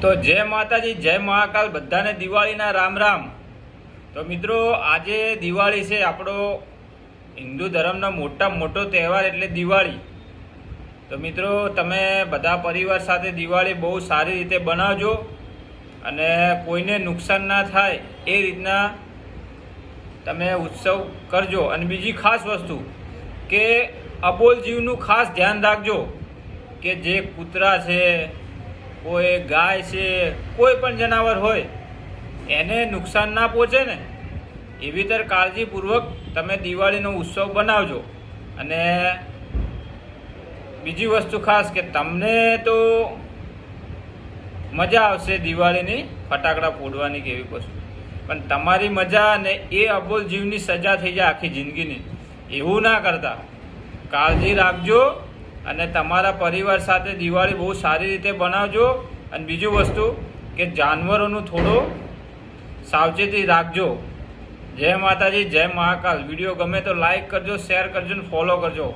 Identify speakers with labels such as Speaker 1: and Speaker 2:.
Speaker 1: તો જય માતાજી, જય મહાકાલ, બધાને દિવાળીના રામ રામ। તો મિત્રો, આજે દિવાળી છે, આપણો હિન્દુ ધર્મનો મોટામાં મોટો તહેવાર એટલે દિવાળી। તો મિત્રો, તમે બધા પરિવાર સાથે દિવાળી બહુ સારી રીતે બનાવજો અને કોઈને નુકસાન ના થાય એ રીતના તમે ઉત્સવ કરજો। અને બીજી ખાસ વસ્તુ કે અબોલ જીવનું ખાસ ધ્યાન રાખજો કે જે કૂતરા છે, કોઈ ગાય છે, કોઈ પણ જનાવર હોય એને નુકસાન ના પહોંચે ને એવી તર કાળજીપૂર્વક તમે દિવાળીનો ઉત્સવ બનાવજો। અને બીજી વસ્તુ ખાસ કે તમને તો મજા આવશે દિવાળીની ફટાકડા ફોડવાની કે એવી વસ્તુ, પણ તમારી મજા અને એ અબોલ જીવની સજા થઈ જાય આખી જિંદગીની। એવું ના કરતા, કાળજી રાખજો અને તમારા પરિવાર સાથે દિવાળી બહુ સારી રીતે બનાવજો। અને બીજું વસ્તુ કે જાનવરોનું થોડું સાવચેતી રાખજો। જય માતાજી, જય મહાકાલ। વિડીયો ગમે તો લાઈક કરજો, શેર કરજો અને ફોલો કરજો।